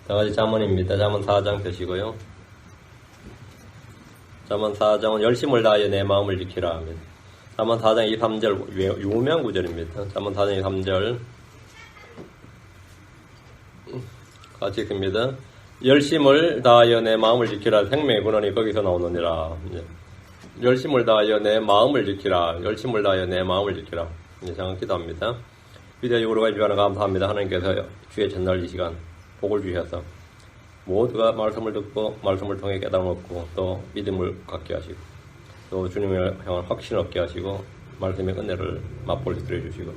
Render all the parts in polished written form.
다같이 잠언입니다. 잠언 4장 펴시고요. 잠언 4장은 열심을 다하여 내 마음을 지키라 하면. 잠언 4장 2, 3절 유명한 구절입니다. 잠언 4장 2, 3절 같이 읽습니다. 열심을 다하여 내 마음을 지키라. 생명의 근원이 거기서 나오느니라. 열심을 다하여 내 마음을 지키라. 열심을 다하여 내 마음을 지키라. 장은 기도합니다. 비대적으로 주하나 감사합니다. 하나님께서 주의 전날 이 시간 복을 주셔서 모두가 말씀을 듣고 말씀을 통해 깨달음 얻고 또 믿음을 갖게 하시고 또 주님을 향한 확신 얻게 하시고 말씀의 은혜를 맛볼 수 있게 해주시고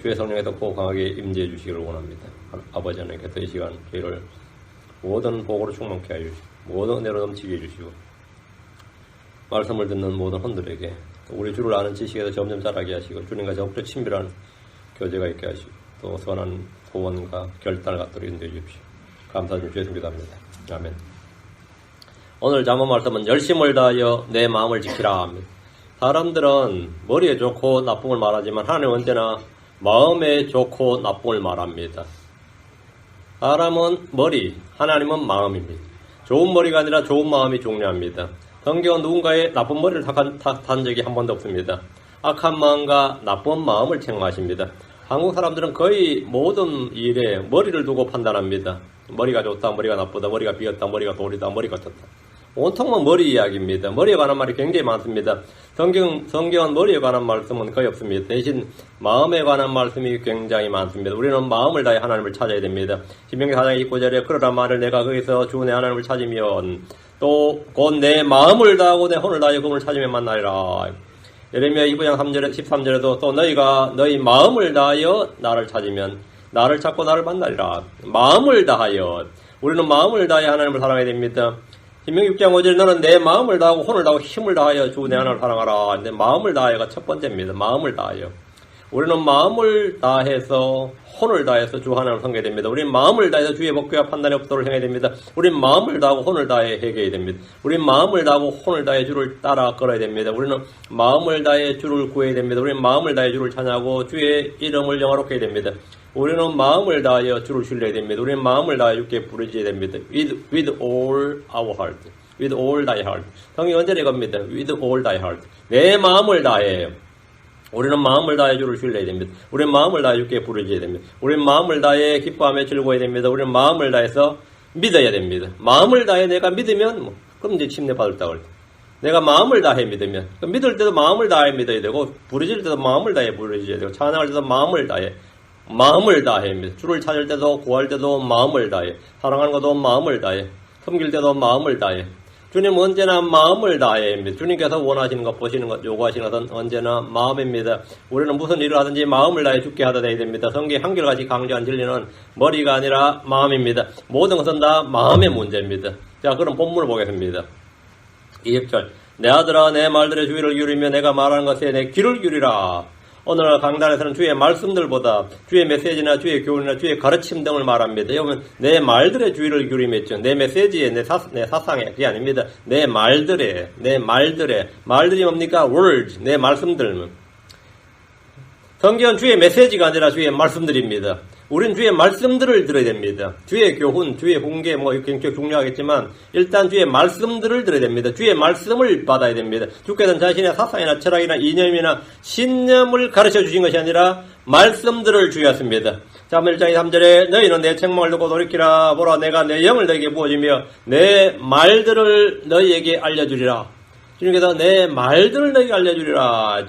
주의 성령에 더 강하게 임재해 주시기를 원합니다. 아버지 하나님께서 이 시간 저희를 모든 복으로 충만케 하여 주시고 모든 은혜로 넘치게 해주시고 말씀을 듣는 모든 헌들에게 우리 주를 아는 지식에서 점점 자라게 하시고 주님과 더욱더 친밀한 교제가 있게 하시고 또 선한 소원과 결단을 갖도록 인도해 주십시오. 감사드리며 주의 기도합니다. 아멘. 오늘 잠언 말씀은 열심을 다하여 내 마음을 지키라 합니다. 사람들은 머리에 좋고 나쁨을 말하지만 하나님은 언제나 마음에 좋고 나쁨을 말합니다. 사람은 머리, 하나님은 마음입니다. 좋은 머리가 아니라 좋은 마음이 중요합니다. 성경은 누군가의 나쁜 머리를 탄 적이 한 번도 없습니다. 악한 마음과 나쁜 마음을 책망하십니다. 한국 사람들은 거의 모든 일에 머리를 두고 판단합니다. 머리가 좋다, 머리가 나쁘다, 머리가 비었다, 머리가 돌이다, 머리가 좋다. 온통만 머리 이야기입니다. 머리에 관한 말이 굉장히 많습니다. 성경은 머리에 관한 말씀은 거의 없습니다. 대신 마음에 관한 말씀이 굉장히 많습니다. 우리는 마음을 다해 하나님을 찾아야 됩니다. 신명기 4장 29절에 그러라 말을 내가 거기서 주 내 하나님을 찾으면 또 곧 내 마음을 다하고 내 혼을 다하여 그분을 찾으면 만나리라. 예레미야 2장 13절에도 또 너희가 너희 마음을 다하여 나를 찾으면 나를 찾고 나를 만나리라. 마음을 다하여 우리는 마음을 다하여 하나님을 사랑해야 됩니다. 신명기 6장 5절 너는 내 마음을 다하고 혼을 다하고 힘을 다하여 주 내 하나님을 사랑하라. 근데 마음을 다하여가 첫 번째입니다. 마음을 다하여. 우리는 마음을 다해서 혼을 다해서 주 하나님을 섬겨야 됩니다. 우리는 마음을 다해서 주의 법궤와 판단의 법도를 행해야 됩니다. 우리는 마음을 다하고 혼을 다해 회개해야 됩니다. 우리는 마음을 다하고 혼을 다해 주를 따라 걸어야 됩니다. 우리는 마음을 다해 주를 구해야 됩니다. 우리는 마음을 다해 주를 찬양하고 주의 이름을 영화롭게 해야 됩니다. 우리는 마음을 다하여 주를 신뢰해야 됩니다. 우리는 마음을 다하여 주께 부르짖어야 됩니다. With all our heart. With all thy heart. 성경이 언제 이겁니다. With all thy heart. 내 마음을 다해. 우리는 마음을 다해 주를 신뢰해야 됩니다. 우리는 마음을 다해 주께 부르짖어야 됩니다. 우리는 마음을 다해 기뻐하며 즐거워야 됩니다. 우리는 마음을 다해서 믿어야 됩니다. 마음을 다해 내가 믿으면 그럼 이제 침례 받을다고 할 때. 내가 마음을 다해 믿으면 믿을 때도 마음을 다해 믿어야 되고 부르짖을 때도 마음을 다해 부르짖어야 되고 찬양할 때도 마음을 다해 믿어. 주를 찾을 때도 구할 때도 마음을 다해 사랑하는 것도 마음을 다해 섬길 때도 마음을 다해 주님은 언제나 마음을 다해 믿어. 주님께서 원하시는 것 보시는 것 요구하시는 것은 언제나 마음입니다. 우리는 무슨 일을 하든지 마음을 다해 죽게 하다 돼야 됩니다. 성경이 한결같이 강조한 진리는 머리가 아니라 마음입니다. 모든 것은 다 마음의 문제입니다. 자, 그럼 본문을 보겠습니다. 20절 내 아들아 내 말들의 주의를 기울이며 내가 말하는 것에 내 귀를 기울이라. 오늘 강단에서는 주의 말씀들보다 주의 메시지나 주의 교훈이나 주의 가르침 등을 말합니다. 여러분 내 말들의 주의를 기울이면죠. 내 메시지에 내 사상에 그게 아닙니다. 내 말들의 말들이 뭡니까? words 내 말씀들. 성경은 주의 메시지가 아니라 주의 말씀들입니다. 우린 주의 말씀들을 들어야 됩니다. 주의 교훈, 주의 훈계 굉장히 중요하겠지만 일단 주의 말씀들을 들어야 됩니다. 주의 말씀을 받아야 됩니다. 주께서는 자신의 사상이나 철학이나 이념이나 신념을 가르쳐 주신 것이 아니라 말씀들을 주셨습니다. 자, 1장 3절에 너희는 내 책망을 듣고 돌이키라. 보라 내가 내 영을 너희에게 부어주며 내 말들을 너희에게 알려주리라. 주님께서 내 말들을 너희에게 알려주리라.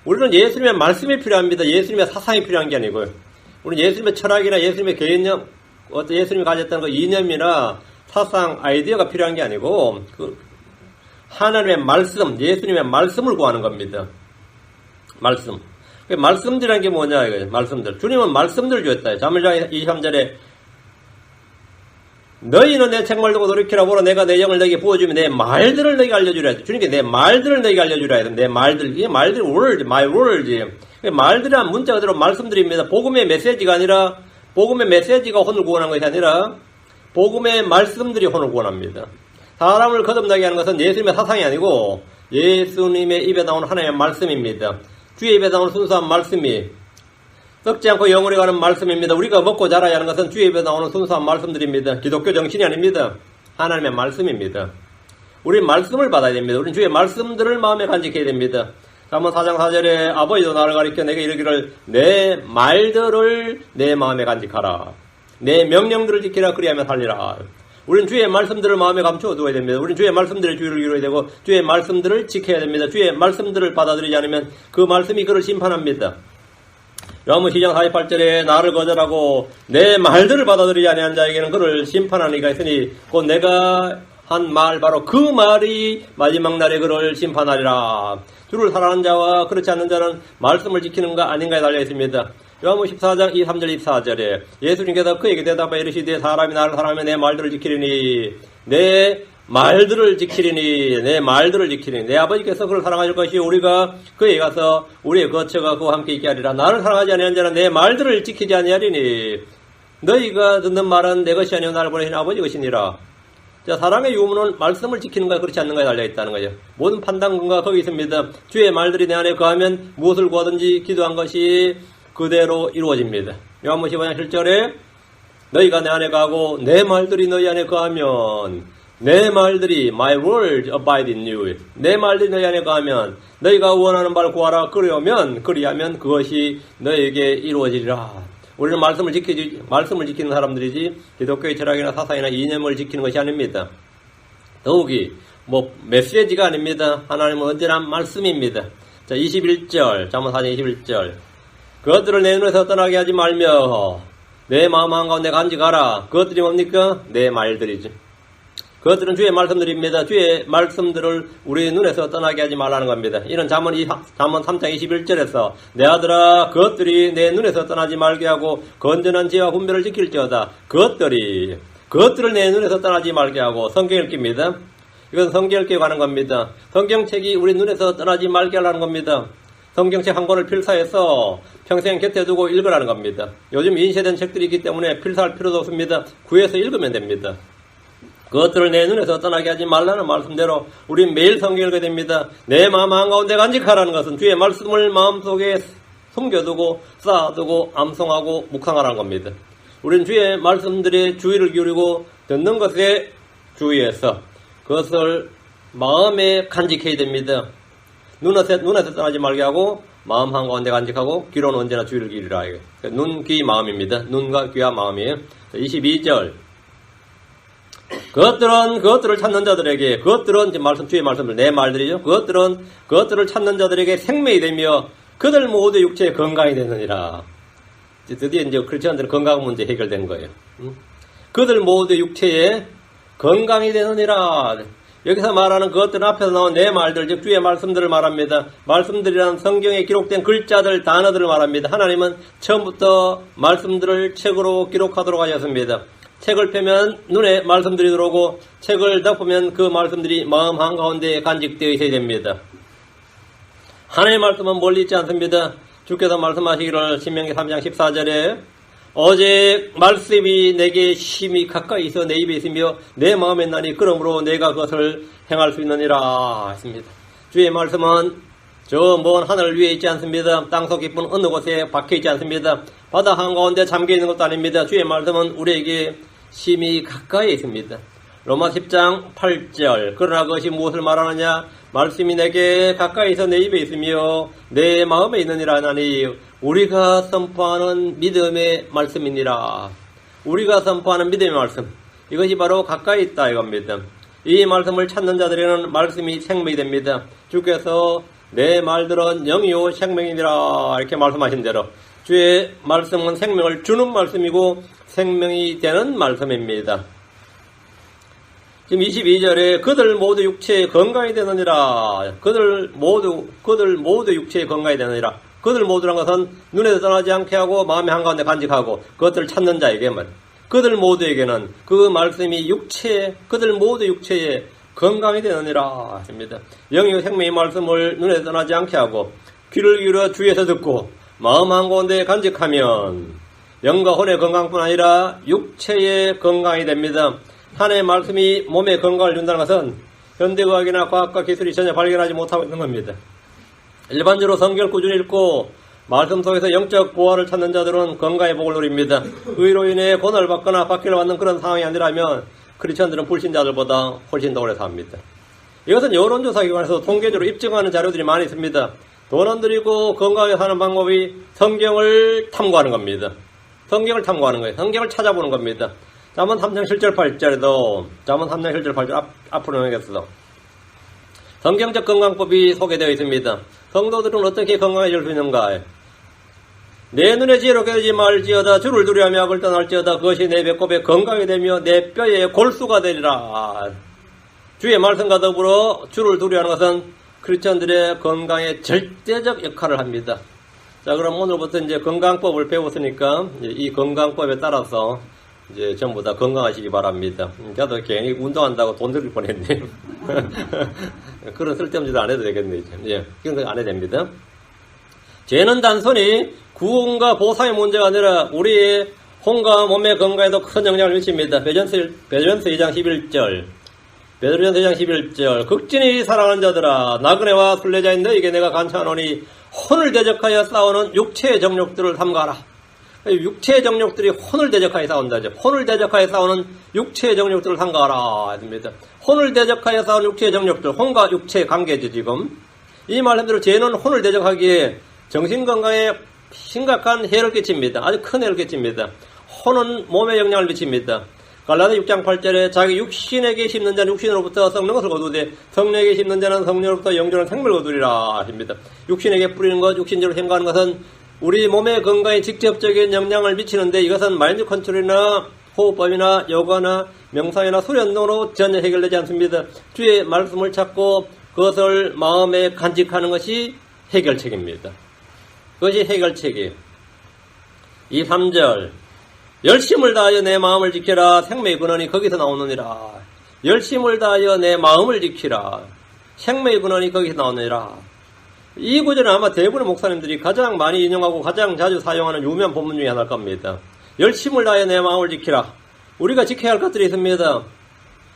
우리는 예수님의 말씀이 필요합니다. 예수님의 사상이 필요한 게 아니고요. 우리는 예수님의 철학이나 예수님의 개념, 예수님이 가졌던 그 이념이나 사상, 아이디어가 필요한 게 아니고, 하나님의 말씀, 예수님의 말씀을 구하는 겁니다. 말씀. 말씀들이라는 게 뭐냐, 이거예요. 말씀들. 주님은 말씀들을 주었다. 잠언 23절에 너희는 내 책망을 듣고 돌이키라. 보라 내가 내 영을 너희에게 부어주면 내 말들을 너희에게 알려주라. 주님께 내 말들을 너희에게 알려주라. 내 말들. 이게 말들, words, my words. 말들이란 문자 그대로 말씀드립니다. 복음의 메시지가 아니라, 복음의 메시지가 혼을 구원하는 것이 아니라, 복음의 말씀들이 혼을 구원합니다. 사람을 거듭나게 하는 것은 예수님의 사상이 아니고, 예수님의 입에 나오는 하나님의 말씀입니다. 주의 입에 나오는 순수한 말씀이, 썩지 않고 영원히 가는 말씀입니다. 우리가 먹고 자라야 하는 것은 주의 입에 나오는 순수한 말씀들입니다. 기독교 정신이 아닙니다. 하나님의 말씀입니다. 우리 말씀을 받아야 됩니다. 우리는 주의 말씀들을 마음에 간직해야 됩니다. 잠언 4장 4절에 아버지도 나를 가리켜 내게 이르기를 내 말들을 내 마음에 간직하라. 내 명령들을 지키라. 그리하면 살리라. 우리는 주의 말씀들을 마음에 감추어 두어야 됩니다. 우리는 주의 말씀들의 주의를 이루어야 되고 주의 말씀들을 지켜야 됩니다. 주의 말씀들을 받아들이지 않으면 그 말씀이 그를 심판합니다. 요한복음 10장 48절에 나를 거절하고 내 말들을 받아들이지 아니한 자에게는 그를 심판하는 이가 있으니 곧 내가 한 말 바로 그 말이 마지막 날에 그를 심판하리라. 주를 사랑하는 자와 그렇지 않는 자는 말씀을 지키는가 아닌가에 달려 있습니다. 요한복음 14장 23절 24절에 예수님께서 그에게 대답하여 이르시되 사람이 나를 사랑하면 내 말들을 지키리니 내 말들을 지키리니 내 말들을 지키리니 내 아버지께서 그를 사랑하실 것이요 우리가 그에 가서 우리의 거처가 그와 함께 있게 하리라. 나를 사랑하지 아니한 자는 내 말들을 지키지 아니하리니 너희가 듣는 말은 내 것이 아니요 나를 보내신 아버지 것이니라. 자, 사랑의 유무는 말씀을 지키는가 그렇지 않는가에 달려있다는 거죠. 모든 판단근거가 거기 있습니다. 주의 말들이 내 안에 거하면 무엇을 구하든지 기도한 것이 그대로 이루어집니다. 요한복음 15장 7절에 너희가 내 안에 거하고 내 말들이 너희 안에 거하면 내 말들이 my word abide in you. 내 말들이 너희 안에 거하면 너희가 원하는 바를 구하라. 그리하면 그것이 너희에게 이루어지리라. 우리는 말씀을 지키는 사람들이지 기독교의 철학이나 사상이나 이념을 지키는 것이 아닙니다. 더욱이 메시지가 아닙니다. 하나님은 언제나 말씀입니다. 자, 21절 잠언 4장 21절 그것들을 내 눈에서 떠나게 하지 말며 내 마음 한가운데 간직하라. 그것들이 뭡니까? 내 말들이지. 그것들은 주의 말씀들입니다. 주의 말씀들을 우리 눈에서 떠나게 하지 말라는 겁니다. 이런 잠언 3장 21절에서 내 아들아 그것들이 내 눈에서 떠나지 말게 하고 건전한 지혜와 분별을 지킬지어다. 그것들을 내 눈에서 떠나지 말게 하고 성경 읽기입니다. 이건 성경 읽기에 관한 겁니다. 성경책이 우리 눈에서 떠나지 말게 하라는 겁니다. 성경책 한 권을 필사해서 평생 곁에 두고 읽으라는 겁니다. 요즘 인쇄된 책들이 있기 때문에 필사할 필요도 없습니다. 구해서 읽으면 됩니다. 그것들을 내 눈에서 떠나게 하지 말라는 말씀대로 우리 매일 성경 읽어야 됩니다. 내 마음 한가운데 간직하라는 것은 주의 말씀을 마음속에 숨겨두고 쌓아두고 암송하고 묵상하라는 겁니다. 우리는 주의 말씀들에 주의를 기울이고 듣는 것에 주의해서 그것을 마음에 간직해야 됩니다. 눈에서 떠나지 말게 하고 마음 한가운데 간직하고 귀로는 언제나 주의를 기울이라. 눈, 귀, 마음입니다. 눈과 귀와 마음이에요. 22절 그것들을 찾는 자들에게 그것들은 주의 말씀을 내 말들이죠. 그것들을 찾는 자들에게 생명이 되며 그들 모두 육체의 건강이 되느니라. 드디어 이제 크리스천들은 건강 문제 해결된 거예요. 그들 모두 육체의 건강이 되느니라. 여기서 말하는 그것들 앞에서 나온 내 말들, 즉 주의 말씀들을 말합니다. 말씀들이란 성경에 기록된 글자들, 단어들을 말합니다. 하나님은 처음부터 말씀들을 책으로 기록하도록 하셨습니다. 책을 펴면 눈에 말씀들이 들어오고 책을 덮으면 그 말씀들이 마음 한가운데 간직되어 있어야 됩니다. 하나님의 말씀은 멀리 있지 않습니다. 주께서 말씀하시기를 신명기 3장 14절에 어제 말씀이 내게 심히 가까이 있어 내 입에 있으며 내 마음에 있나니 그러므로 내가 그것을 행할 수 있느니라 했습니다. 주의 말씀은 저 먼 하늘 위에 있지 않습니다. 땅속 깊은 어느 곳에 박혀 있지 않습니다. 바다 한가운데 잠겨 있는 것도 아닙니다. 주의 말씀은 우리에게 심히 가까이 있습니다. 로마 10장 8절 그러나 그것이 무엇을 말하느냐 말씀이 내게 가까이 있어 내 입에 있으며 내 마음에 있느니라 하나니 우리가 선포하는 믿음의 말씀이니라. 우리가 선포하는 믿음의 말씀 이것이 바로 가까이 있다 이겁니다. 이 말씀을 찾는 자들에게는 말씀이 생명이 됩니다. 주께서 내 말들은 영이요 생명이니라 이렇게 말씀하신 대로 주의 말씀은 생명을 주는 말씀이고 생명이 되는 말씀입니다. 지금 22절에 그들 모두 육체의 건강이 되느니라. 그들 모두 육체의 건강이 되느니라. 그들 모두란 것은 눈에서 떠나지 않게 하고 마음의 한가운데 간직하고 그것들을 찾는 자에게만 그들 모두에게는 그 말씀이 그들 모두 육체의 건강이 되느니라 했습니다. 영이요 생명의 말씀을 눈에서 떠나지 않게 하고 귀를 기울여 주위에서 듣고 마음 한가운데 간직하면 영과 혼의 건강뿐 아니라 육체의 건강이 됩니다. 하나님의 말씀이 몸에 건강을 준다는 것은 현대의학이나 과학과 기술이 전혀 발견하지 못하고 있는 겁니다. 일반적으로 성경을 꾸준히 읽고 말씀 속에서 영적 보화를 찾는 자들은 건강의 복을 누립니다. 의로 인해 고난을 받거나 박해를 받는 그런 상황이 아니라면 크리스천들은 불신자들보다 훨씬 더 오래 삽니다. 이것은 여론조사기관에서 통계적으로 입증하는 자료들이 많이 있습니다. 돈 안 들이고 건강하게 사는 방법이 성경을 탐구하는 겁니다. 성경을 탐구하는 거예요. 성경을 찾아보는 겁니다. 잠언 3장 7절 8절에도 잠언 3장 7절 8절 앞으로 넘어가겠어. 성경적 건강법이 소개되어 있습니다. 성도들은 어떻게 건강해질 수 있는가? 내 눈에 지혜롭게 되지 말지어다. 주를 두려워하며 악을 떠날지어다. 그것이 내 배꼽에 건강이 되며 내 뼈에 골수가 되리라. 주의 말씀과 더불어 주를 두려워하는 것은 크리스천들의 건강에 절대적 역할을 합니다. 자, 그럼 오늘부터 이제 건강법을 배웠으니까 이 건강법에 따라서 이제 전부 다 건강하시기 바랍니다. 저도 괜히 운동한다고 돈 들일 뻔했네요. 그런 쓸데없는 짓 안 해도 되겠네요. 예, 그런 거 안 해도 됩니다. 죄는 단순히 구원과 보상의 문제가 아니라 우리의 혼과 몸의 건강에도 큰 영향을 미칩니다. 베드로전서 2장 11절. 베드로전서 2장 11절. 극진히 사랑하는 자들아, 나그네와 순례자인 너에게 내가 간청하노니 혼을 대적하여 싸우는 육체의 정욕들을 삼가라. 육체의 정욕들이 혼을 대적하여 싸운다죠. 혼을 대적하여 싸우는 육체의 정욕들을 삼가라. 했습니다. 혼을 대적하여 싸우는 육체의 정욕들. 혼과 육체의 관계죠, 지금. 이 말씀대로 죄는 혼을 대적하기에 정신건강에 심각한 해를 끼칩니다. 아주 큰 해를 끼칩니다. 혼은 몸에 영향을 미칩니다. 갈라디아 6장 8절에 자기 육신에게 심는 자는 육신으로부터 썩는 것을 거두되 성령에게 심는 자는 성령으로부터 영존한 생명을 거두리라 하십니다. 육신에게 뿌리는 것, 육신적으로 생각하는 것은 우리 몸의 건강에 직접적인 영향을 미치는데 이것은 마인드 컨트롤이나 호흡법이나 요가나 명상이나 수련으로 전혀 해결되지 않습니다. 주의 말씀을 찾고 그것을 마음에 간직하는 것이 해결책입니다. 그것이 해결책이에요. 2, 3절 열심을 다하여 내 마음을 지키라. 생명의 근원이 거기서 나오느니라. 열심을 다하여 내 마음을 지키라. 생명의 근원이 거기서 나오느니라. 이 구절은 아마 대부분의 목사님들이 가장 많이 인용하고 가장 자주 사용하는 유명한 본문 중에 하나일 겁니다. 열심을 다하여 내 마음을 지키라. 우리가 지켜야 할 것들이 있습니다.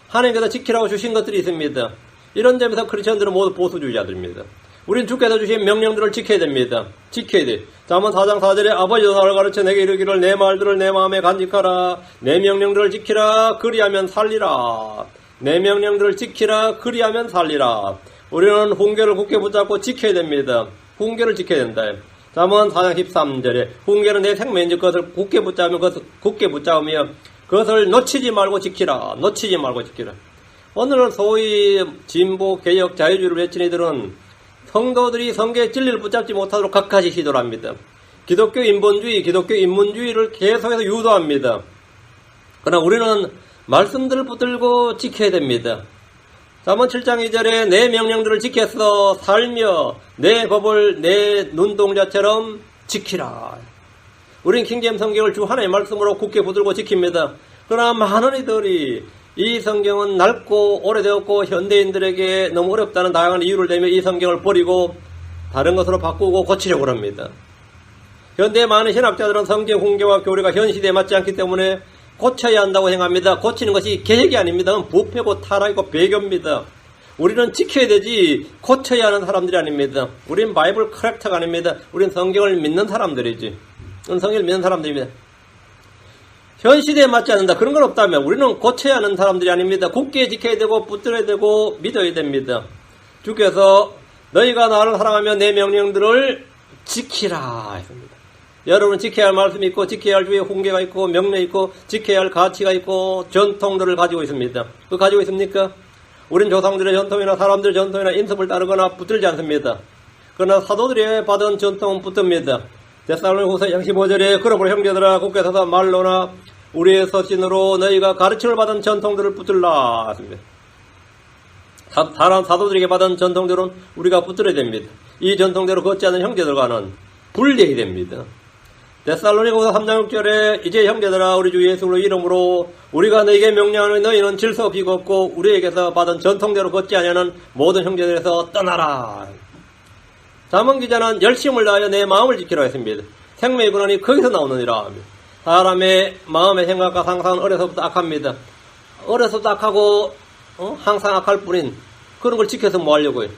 하나님께서 지키라고 주신 것들이 있습니다. 이런 점에서 크리스천들은 모두 보수주의자들입니다. 우린 주께서 주신 명령들을 지켜야 됩니다. 지켜야 돼. 잠언 4장 4절에 아버지도 나를 가르쳐 내게 이르기를 내 말들을 내 마음에 간직하라. 내 명령들을 지키라. 그리하면 살리라. 내 명령들을 지키라. 그리하면 살리라. 우리는 훈계를 굳게 붙잡고 지켜야 됩니다. 훈계를 지켜야 된다. 잠언 4장 13절에 훈계는 내 생명인지 그것을 굳게 붙잡으며 그것을 놓치지 말고 지키라. 놓치지 말고 지키라. 오늘은 소위 진보, 개혁, 자유주의를 외치는 이들은 성도들이 성경의 진리를 붙잡지 못하도록 갖가지 시도를 합니다. 기독교 인본주의, 기독교 인문주의를 계속해서 유도합니다. 그러나 우리는 말씀들을 붙들고 지켜야 됩니다. 잠언 7장 2절에 내 명령들을 지켜서 살며 내 법을 내 눈동자처럼 지키라. 우린 킹제임 성경을 주 하나의 말씀으로 굳게 붙들고 지킵니다. 그러나 많은 이들이 이 성경은 낡고 오래되었고 현대인들에게 너무 어렵다는 다양한 이유를 대며 이 성경을 버리고 다른 것으로 바꾸고 고치려고 합니다. 현대 많은 신학자들은 성경 훈계와 교리가 현 시대에 맞지 않기 때문에 고쳐야 한다고 생각합니다. 고치는 것이 계획이 아닙니다. 부패고 타락이고 배교입니다. 우리는 지켜야 되지 고쳐야 하는 사람들이 아닙니다. 우린 바이블 커렉터가 아닙니다. 우린 성경을 믿는 사람들이지. 성경을 믿는 사람들입니다. 현 시대에 맞지 않는다. 그런 건 없다면 우리는 고쳐야 하는 사람들이 아닙니다. 굳게 지켜야 되고 붙들어야 되고 믿어야 됩니다. 주께서 너희가 나를 사랑하며 내 명령들을 지키라 했습니다. 여러분은 지켜야 할 말씀이 있고 지켜야 할 주의 훈계가 있고 명령이 있고 지켜야 할 가치가 있고 전통들을 가지고 있습니다. 그거 가지고 있습니까? 우린 조상들의 전통이나 사람들의 전통이나 인습을 따르거나 붙들지 않습니다. 그러나 사도들이 받은 전통은 붙듭니다. 데살로니가후서 15절에 그러므로 형제들아 굳게 서서 말로나 우리의 서신으로 너희가 가르침을 받은 전통들을 붙들라 했습니다. 다른 사도들에게 받은 전통들은 우리가 붙들어야 됩니다. 이 전통대로 걷지 않는 형제들과는 분리해야 됩니다. 데살로니가후서 3장 6절에 이제 형제들아 우리 주 예수 그리스도의 이름으로 우리가 너희에게 명령하노니 너희는 질서 비겁고 우리에게서 받은 전통대로 걷지 아니하는 모든 형제들에서 떠나라. 잠언 기자는 열심을 다하여 내 마음을 지키라 했습니다. 생명의 근원이 거기서 나오느니라. 사람의 마음의 생각과 상상은 어려서부터 악합니다. 어려서부터 악하고 항상 악할 뿐인 그런 걸 지켜서 뭐 하려고요.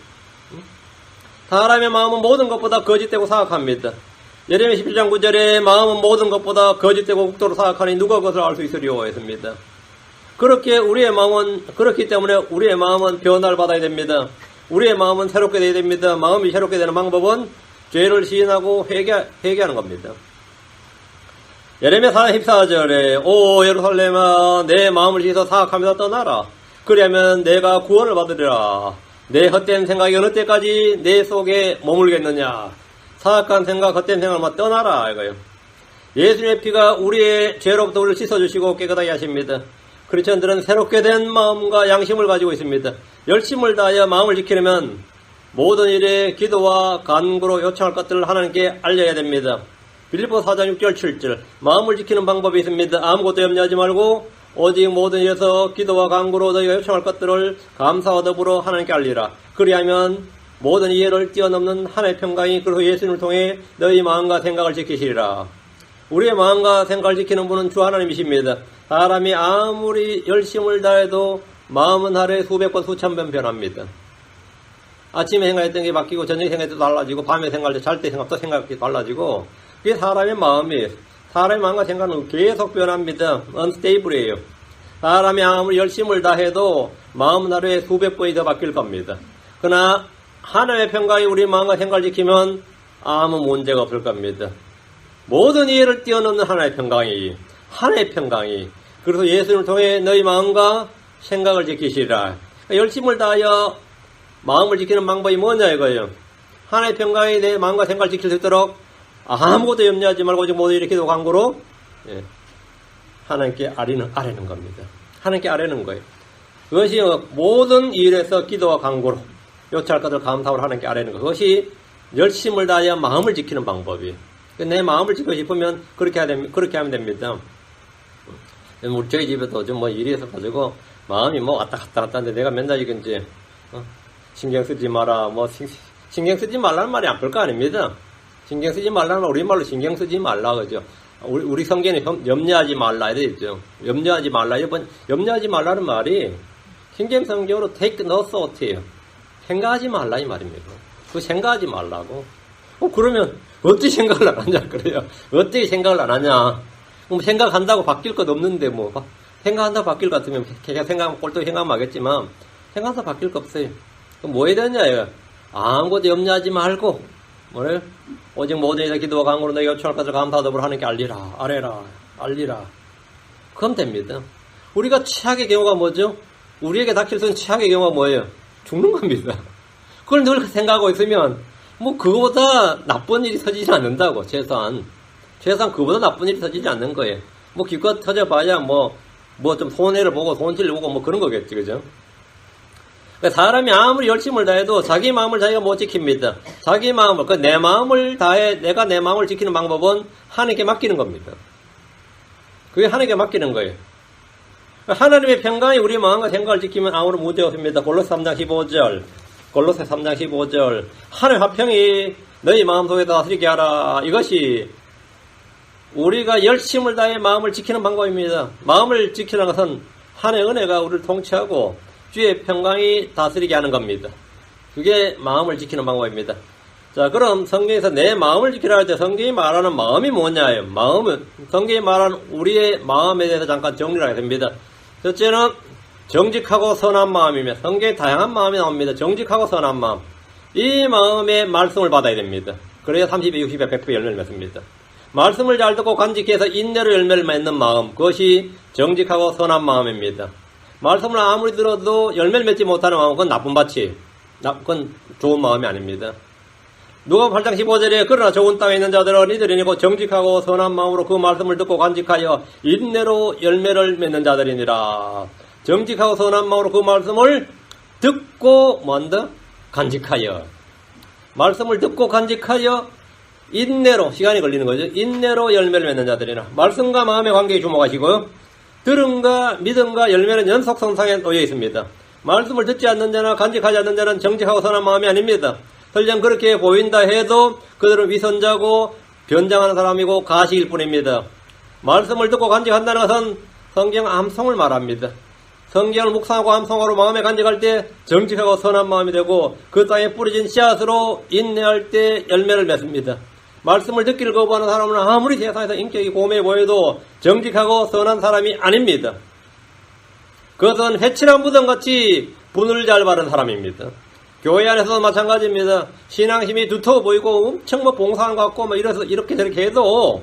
사람의 마음은 모든 것보다 거짓되고 사악합니다. 예레미야 11장 9절에 마음은 모든 것보다 거짓되고 국도로 사악하니 누가 그것을 알 수 있으리요 했습니다. 그렇기 때문에 우리의 마음은 변화를 받아야 됩니다. 우리의 마음은 새롭게 되어야 됩니다. 마음이 새롭게 되는 방법은 죄를 시인하고 회개하는 겁니다. 예레미야 4장 14절에 오 예루살렘아 내 마음을 지어서 사악하면서 떠나라. 그리하면 내가 구원을 받으리라. 내 헛된 생각이 어느 때까지 내 속에 머물겠느냐. 사악한 생각, 헛된 생각만 떠나라 이거예요. 예수님의 피가 우리의 죄로부터 우리를 씻어주시고 깨끗하게 하십니다. 크리스천들은 새롭게 된 마음과 양심을 가지고 있습니다. 열심을 다하여 마음을 지키려면 모든 일에 기도와 간구로 요청할 것들을 하나님께 알려야 됩니다. 빌립보 4장 6절 7절 마음을 지키는 방법이 있습니다. 아무것도 염려하지 말고 오직 모든 일에서 기도와 간구로 너희가 요청할 것들을 감사와 더불어 하나님께 알리라. 그리하면 모든 이해를 뛰어넘는 하나님의 평강이 그리고 예수님을 통해 너희 마음과 생각을 지키시리라. 우리의 마음과 생각을 지키는 분은 주 하나님이십니다. 사람이 아무리 열심을 다해도 마음은 하루에 수백 번 수천 번 변합니다. 아침에 생각했던 게 바뀌고 저녁에 생각도 달라지고 밤에 생각할 때 잘 때 생각도 생각이 달라지고 그게 사람의 마음이에요. 사람의 마음과 생각은 계속 변합니다. unstable이에요. 사람이 아무리 열심을 다해도 마음은 하루에 수백 번이 더 바뀔 겁니다. 그러나 하나님의 평강이 우리 마음과 생각을 지키면 아무 문제가 없을 겁니다. 모든 이해를 뛰어넘는 하나님의 평강이 그래서 예수님을 통해 너희 마음과 생각을 지키시리라. 열심을 다하여 마음을 지키는 방법이 뭐냐 이거예요. 하나님의 평강이 내 마음과 생각을 지킬 수 있도록 아무것도 염려하지 말고 오직 모든 일에 기도 간구로 하나님께 아뢰는 겁니다. 하나님께 아뢰는 거예요. 그것이 모든 일에서 기도와 간구로 요청할 것을 감사로 하나님께 아뢰는 것. 그것이 열심을 다하여 마음을 지키는 방법이에요. 내 마음을 지키고 싶으면 그렇게 하면 됩니다. 저희 집에도 좀 일이 있어가지고 마음이 왔다 갔다 하는데 내가 맨날 이건지 신경 쓰지 마라 신경 쓰지 말라는 말이 아플 거 아닙니다. 신경 쓰지 말라는 말 우리말로 신경 쓰지 말라 그죠. 우리 성경에 염려하지 말라 이래 있죠. 염려하지 말라는 말이 신경 성경으로 take no thought예요. 생각하지 말라 이 말입니다. 그 생각하지 말라고. 그러면 어떻게 생각을 안 하냐 그래요. 어떻게 생각을 안 하냐. 생각한다고 바뀔 것 없는데 생각한다고 바뀔 것 같으면 생각하면 꼴도 생각하면 하겠지만 생각한다고 바뀔 거 없어요. 그럼 뭐 해야 되냐. 아무것도 염려하지 말고 뭐래요? 오직 모든 일에 기도와 간구로 너희가 요청할 것을 감사하도록 하나님께 알리라. 그럼 됩니다. 우리가 최악의 경우가 뭐죠? 우리에게 닥칠 수 있는 최악의 경우가 뭐예요? 죽는 겁니다. 그걸 늘 생각하고 있으면 그거보다 나쁜 일이 터지지 않는다고. 최소한 그거보다 나쁜 일이 터지지 않는 거예요. 기껏 터져봐야 좀 손해를 보고 손실을 보고 그런 거겠지, 그죠? 사람이 아무리 열심을 다해도 자기 마음을 자기가 못 지킵니다. 자기 마음을, 내 마음을 다해, 내가 내 마음을 지키는 방법은 하나님께 맡기는 겁니다. 그게 하나님께 맡기는 거예요. 하나님의 평강이 우리 마음과 생각을 지키면 아무런 문제 없습니다. 골로새 3장 15절. 하나님의 화평이 너희 마음속에 다스리게 하라. 이것이 우리가 열심을 다해 마음을 지키는 방법입니다. 마음을 지키는 것은 하나님의 은혜가 우리를 통치하고 주의 평강이 다스리게 하는 겁니다. 그게 마음을 지키는 방법입니다. 자, 그럼 성경에서 내 마음을 지키라 할 때 성경이 말하는 마음이 뭐냐예요. 성경이 말하는 우리의 마음에 대해서 잠깐 정리를 하게 됩니다. 첫째는 정직하고 선한 마음이며 성경에 다양한 마음이 나옵니다. 정직하고 선한 마음. 이 마음의 말씀을 받아야 됩니다. 그래야 30에 60에 100배 열매를 맺습니다. 말씀을 잘 듣고 간직해서 인내로 열매를 맺는 마음. 그것이 정직하고 선한 마음입니다. 말씀을 아무리 들어도 열매를 맺지 못하는 마음은 그건 나쁜 밭이에요. 그건 좋은 마음이 아닙니다. 누가복음 8장 15절에 그러나 좋은 땅에 있는 자들은 이들이니 곧 정직하고 선한 마음으로 그 말씀을 듣고 간직하여 인내로 열매를 맺는 자들이니라. 정직하고 선한 마음으로 그 말씀을 듣고 간직하여. 말씀을 듣고 간직하여 인내로, 시간이 걸리는 거죠. 인내로 열매를 맺는 자들이나. 말씀과 마음의 관계에 주목하시고요. 들음과 믿음과 열매는 연속선상에 놓여 있습니다. 말씀을 듣지 않는 자나 간직하지 않는 자는 정직하고 선한 마음이 아닙니다. 설령 그렇게 보인다 해도 그들은 위선자고 변장하는 사람이고 가시일 뿐입니다. 말씀을 듣고 간직한다는 것은 성경 암송을 말합니다. 성경을 묵상하고 암송하로 마음에 간직할 때 정직하고 선한 마음이 되고 그 땅에 뿌려진 씨앗으로 인내할 때 열매를 맺습니다. 말씀을 듣기를 거부하는 사람은 아무리 세상에서 인격이 고매해 보여도 정직하고 선한 사람이 아닙니다. 그것은 해칠한 무덤같이 분을 잘 바른 사람입니다. 교회 안에서도 마찬가지입니다. 신앙심이 두터워 보이고 엄청 봉사하는 것 같고 이렇게 저렇게 해도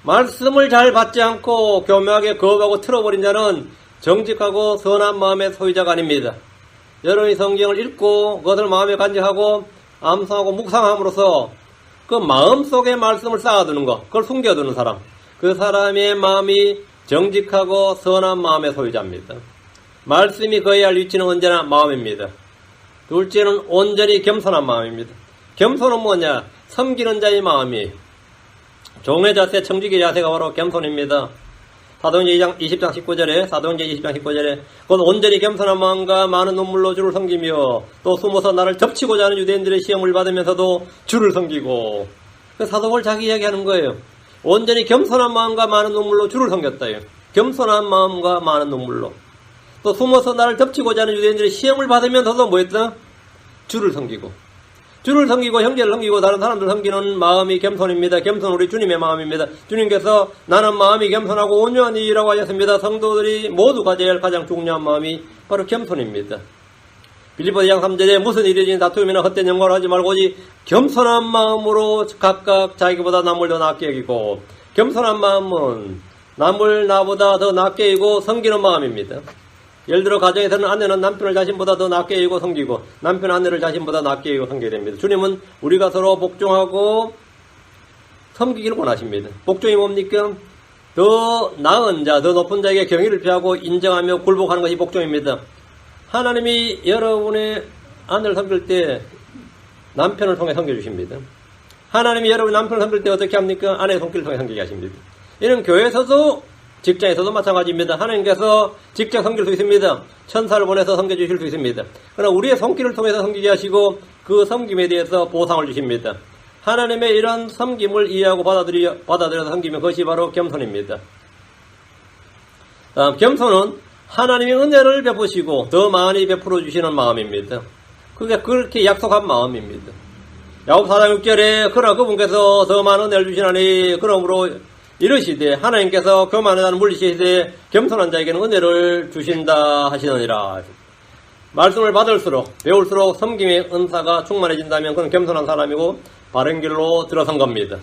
말씀을 잘 받지 않고 교묘하게 거부하고 틀어버린 자는 정직하고 선한 마음의 소유자가 아닙니다. 여러분이 성경을 읽고 그것을 마음에 간직하고 암송하고 묵상함으로써 그 마음속에 말씀을 쌓아두는 것, 그걸 숨겨두는 사람, 그 사람의 마음이 정직하고 선한 마음의 소유자입니다. 말씀이 거해야 할 위치는 언제나 마음입니다. 둘째는 온전히 겸손한 마음입니다. 겸손은 뭐냐? 섬기는 자의 마음이, 종의 자세, 청지기의 자세가 바로 겸손입니다. 사도행전 20장 19절에 곧 온전히 겸손한 마음과 많은 눈물로 주를 섬기며 또 숨어서 나를 덮치고자 하는 유대인들의 시험을 받으면서도 주를 섬기고, 그 사도를 자기 이야기하는 거예요. 온전히 겸손한 마음과 많은 눈물로 주를 섬겼다. 겸손한 마음과 많은 눈물로. 또 숨어서 나를 덮치고자 하는 유대인들의 시험을 받으면서도 뭐 했다? 주를 섬기고. 주를 섬기고 형제를 섬기고 다른 사람들 섬기는 마음이 겸손입니다. 겸손은 우리 주님의 마음입니다. 주님께서 나는 마음이 겸손하고 온유하니라고 하셨습니다. 성도들이 모두 가져야 할 가장 중요한 마음이 바로 겸손입니다. 빌립보 2장 3절에 무슨 이래진 다툼이나 헛된 영광을 하지 말고 오직 겸손한 마음으로 각각 자기보다 남을 더 낫게 여기고, 겸손한 마음은 남을 나보다 더 낫게 여기고 섬기는 마음입니다. 예를 들어 가정에서는 아내는 남편을 자신보다 더 낫게 여기고 섬기고, 남편은 아내를 자신보다 낫게 여기고 섬겨야 됩니다. 주님은 우리가 서로 복종하고 섬기기를 원하십니다. 복종이 뭡니까? 더 나은 자, 더 높은 자에게 경의를 표하고 인정하며 굴복하는 것이 복종입니다. 하나님이 여러분의 아내를 섬길 때 남편을 통해 섬겨주십니다. 하나님이 여러분의 남편을 섬길 때 어떻게 합니까? 아내의 손길을 통해 섬기게 하십니다. 이는 교회에서도 직장에서도 마찬가지입니다. 하나님께서 직접 섬길 수 있습니다. 천사를 보내서 섬겨주실 수 있습니다. 그러나 우리의 손길을 통해서 섬기게 하시고 그 섬김에 대해서 보상을 주십니다. 하나님의 이런 섬김을 이해하고 받아들여서 섬기면 그것이 바로 겸손입니다. 겸손은 하나님의 은혜를 베푸시고 더 많이 베풀어 주시는 마음입니다. 그게 그렇게 약속한 마음입니다. 야고보 4장 6절에 그러나 그분께서 더 많은 은혜를 주시나니 그러므로 이르시되 하나님께서 교만한 자는 물리시되 겸손한 자에게는 은혜를 주신다 하시느니라. 말씀을 받을수록 배울수록 섬김의 은사가 충만해진다면 그는 겸손한 사람이고 바른 길로 들어선 겁니다.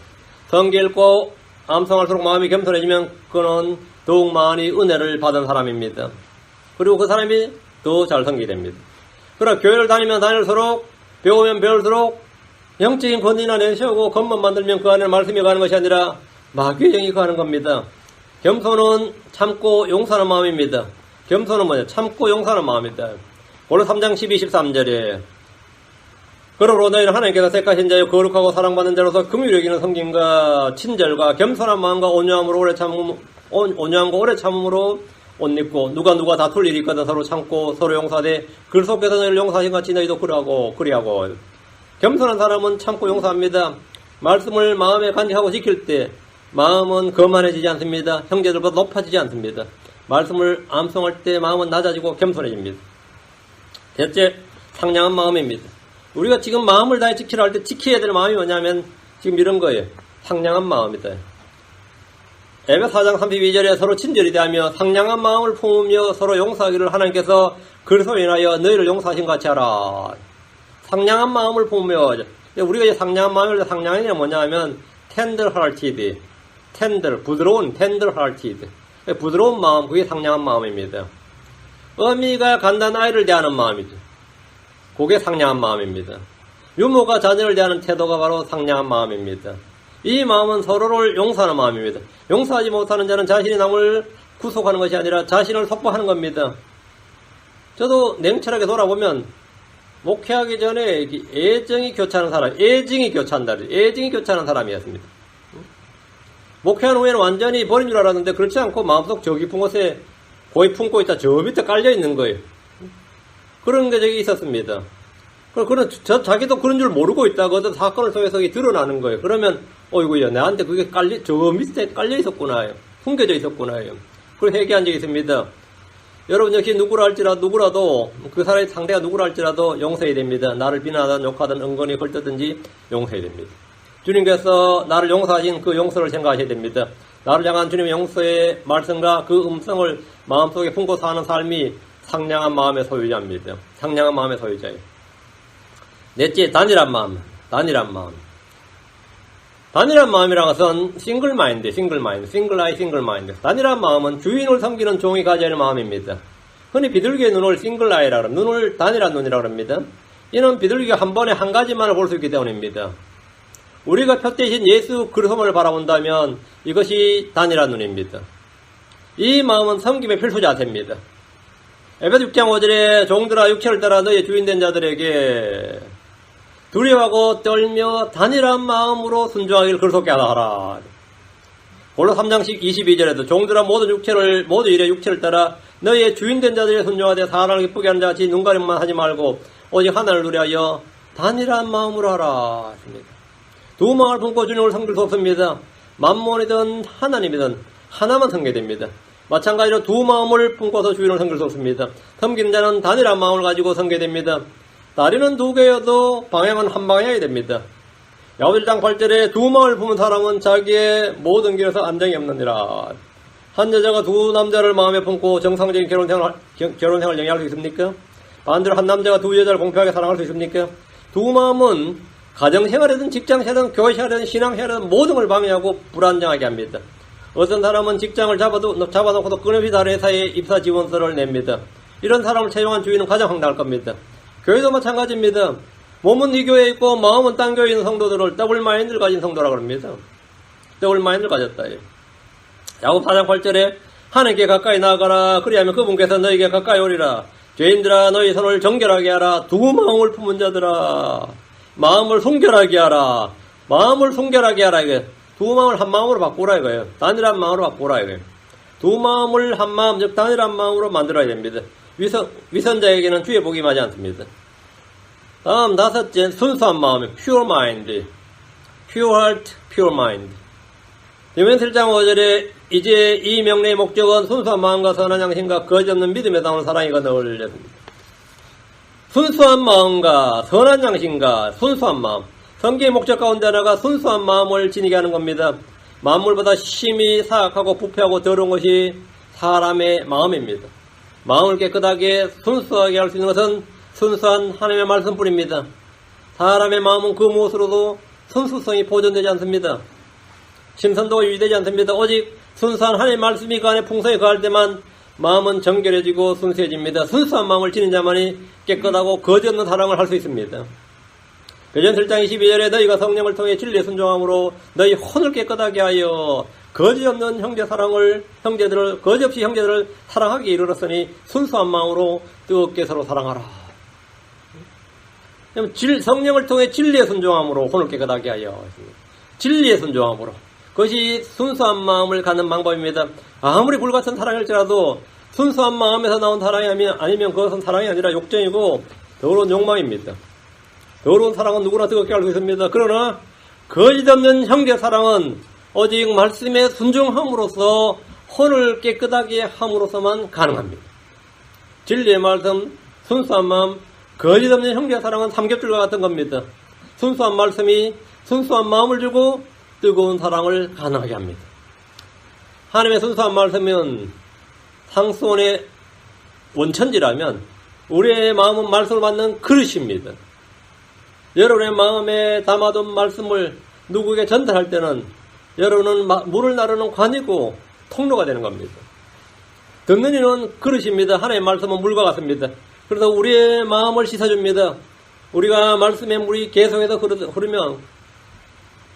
성경 읽고 암송할수록 마음이 겸손해지면 그는 더욱 많이 은혜를 받은 사람입니다. 그리고 그 사람이 더 잘 섬기게 됩니다. 그러나 교회를 다니면 다닐수록 배우면 배울수록 영적인 권위나 내세우고 겉만 만들면 그 안에 말씀이 가는 것이 아니라 마귀의 영이 가는 겁니다. 겸손은 참고 용서하는 마음입니다. 겸손은 뭐냐? 참고 용서하는 마음입니다. 고린도 3장 12, 13절에 그러므로 너희는 하나님께서 택하신 자여 거룩하고 사랑받는 자로서 긍휼히 여기는 섬김과 친절과 겸손한 마음과 온유함과 오래 참음으로 옷 입고 누가 다툴 일이 있거든 서로 참고 서로 용서하되 그리스도께서 너희를 용서하신 같이 너희도 그리하고. 겸손한 사람은 참고 용서합니다. 말씀을 마음에 간직하고 지킬 때 마음은 거만해지지 않습니다. 형제들보다 높아지지 않습니다. 말씀을 암송할 때 마음은 낮아지고 겸손해집니다. 셋째, 상냥한 마음입니다. 우리가 지금 마음을 다해 지키라 할 때 지켜야 될 마음이 뭐냐면 지금 이런 거예요. 상냥한 마음이다. 에베소 4장 32절에 서로 친절히 대하며 상냥한 마음을 품으며 서로 용서하기를 하나님께서 그리스도로 인하여 너희를 용서하신 것 같이 하라. 상냥한 마음을 품으며, 우리가 상냥한 마음을 상냥하냐 뭐냐 하면 tender-hearted, 부드러운 tender-hearted, 부드러운 마음, 그게 상냥한 마음입니다. 어미가 간단한 아이를 대하는 마음이죠. 그게 상냥한 마음입니다. 유모가 자녀를 대하는 태도가 바로 상냥한 마음입니다. 이 마음은 서로를 용서하는 마음입니다. 용서하지 못하는 자는 자신이 남을 구속하는 것이 아니라 자신을 속박하는 겁니다. 저도 냉철하게 돌아보면 목회하기 전에 애증이 교차하는 사람이었습니다. 목회한 후에는 완전히 버린 줄 알았는데 그렇지 않고 마음속 저 깊은 곳에 고이 품고 있다 저 밑에 깔려 있는 거예요. 그런 게 저기 있었습니다. 자기도 그런 줄 모르고 있다가 어떤 사건을 통해서 드러나는 거예요. 그러면 어이구야 나한테 그게 저 밑에 깔려 있었구나, 숨겨져 있었구나. 그걸 회개한 적이 있습니다. 여러분 역시 누구라도 그 사람의 상대가 누구라 할지라도 용서해야 됩니다. 나를 비난하든 욕하든 은근히 걸뜯든지 용서해야 됩니다. 주님께서 나를 용서하신 그 용서를 생각하셔야 됩니다. 나를 향한 주님의 용서의 말씀과 그 음성을 마음속에 품고 사는 삶이 상냥한 마음의 소유자입니다. 상냥한 마음의 소유자예요. 넷째, 단일한 마음. 단일한 마음. 단일한 마음이라는 것은 싱글 마인드. 단일한 마음은 주인을 섬기는 종이 가져야 하는 마음입니다. 흔히 비둘기의 눈을 싱글 아이라 합니다. 눈을 단일한 눈이라고 합니다. 이는 비둘기가 한 번에 한 가지만을 볼 수 있기 때문입니다. 우리가 표대신 예수 그리스도를 바라본다면 이것이 단일한 눈입니다. 이 마음은 섬김의 필수 자세입니다. 에베소 6장 5절에 종들아 육체를 따라 너의 주인된 자들에게 두려워하고 떨며 단일한 마음으로 순종하기를 그렇게 하라. 골로 3장 22절에도 종들아 모두 일의 육체를 따라 너희의 주인된 자들에게 순종하되 사람을 기쁘게 하는 자같이 눈가림만 하지 말고 오직 하나를 누려하여 단일한 마음으로 하라. 두 마음을 품고 주님을 섬길 수 없습니다. 만몬이든 하나님이든 하나만 섬겨야 됩니다. 마찬가지로 두 마음을 품고서 주인을 섬길 수 없습니다. 섬기는 자는 단일한 마음을 가지고 섬겨야 됩니다. 다리는 두 개여도 방향은 한 방향이 됩니다. 야고보서 1장 8절에 두 마음을 품은 사람은 자기의 모든 길에서 안정이 없느니라. 한 여자가 두 남자를 마음에 품고 정상적인 결혼생활을 영위할 수 있습니까? 반대로 한 남자가 두 여자를 공평하게 사랑할 수 있습니까? 두 마음은 가정생활이든 직장생활이든 교회생활이든 신앙생활이든 모든 걸 방해하고 불안정하게 합니다. 어떤 사람은 직장을 잡아놓고도 끊임없이 다른 회사에 입사 지원서를 냅니다. 이런 사람을 채용한 주인은 가장 황당할 겁니다. 교회도 마찬가지입니다. 몸은 이 교회에 있고 마음은 딴 교회에 있는 성도들을 더블 마인드를 가진 성도라고 합니다. 더블 마인드를 가졌다. 야고보 4장 8절에 하나님께 가까이 나아가라. 그리하면 그분께서 너희에게 가까이 오리라. 죄인들아 너희 손을 정결하게 하라. 두 마음을 품은 자들아 마음을 순결하게 하라. 마음을 순결하게 하라. 이게 두 마음을 한 마음으로 바꾸라 이거예요. 단일한 마음으로 바꾸라 이거예요. 두 마음을 한 마음, 즉 단일한 마음으로 만들어야 됩니다. 위선자에게는 주의 복이 임하지 않습니다. 다음 다섯째, 순수한 마음이 pure mind. pure heart, pure mind. 요한일서 1장 5절에 이제 이 명령의 목적은 순수한 마음과 선한 양심과 거짓없는 믿음에 나오는 사랑이거늘 올렸습니다. 순수한 마음과 선한 양심과 순수한 마음. 성경의 목적 가운데 하나가 순수한 마음을 지니게 하는 겁니다. 만물보다 심히 사악하고 부패하고 더러운 것이 사람의 마음입니다. 마음을 깨끗하게 순수하게 할 수 있는 것은 순수한 하나님의 말씀뿐입니다. 사람의 마음은 그 무엇으로도 순수성이 보존되지 않습니다. 심선도가 유지되지 않습니다. 오직 순수한 하나님의 말씀이 그 안에 풍성히 거할 때만 마음은 정결해지고 순수해집니다. 순수한 마음을 지닌 자만이 깨끗하고 거짓없는 사랑을 할 수 있습니다. 베드로전서 1장 22절에 너희가 성령을 통해 진리에 순종함으로 너희 혼을 깨끗하게 하여 거짓없는 거짓없이 형제들을 사랑하기에 이르렀으니 순수한 마음으로 뜨겁게 서로 사랑하라. 성령을 통해 진리에 순종함으로 혼을 깨끗하게 하여 진리에 순종함으로 그것이 순수한 마음을 갖는 방법입니다. 아무리 불같은 사랑일지라도 순수한 마음에서 나온 사랑이 아니면 그것은 사랑이 아니라 욕정이고 더러운 욕망입니다. 더러운 사랑은 누구나 뜨겁게 할 수 있습니다. 그러나 거짓없는 형제 사랑은 오직 말씀에 순종함으로써 혼을 깨끗하게 함으로써만 가능합니다. 진리의 말씀, 순수한 마음, 거짓없는 형제 사랑은 삼겹줄과 같은 겁니다. 순수한 말씀이 순수한 마음을 주고 뜨거운 사랑을 가능하게 합니다. 하나님의 순수한 말씀은 상수원의 원천지라면 우리의 마음은 말씀을 받는 그릇입니다. 여러분의 마음에 담아둔 말씀을 누구에게 전달할 때는 여러분은 물을 나르는 관이고 통로가 되는 겁니다. 듣는 이는 그릇입니다. 하나님의 말씀은 물과 같습니다. 그래서 우리의 마음을 씻어줍니다. 우리가 말씀의 물이 계속해서 흐르면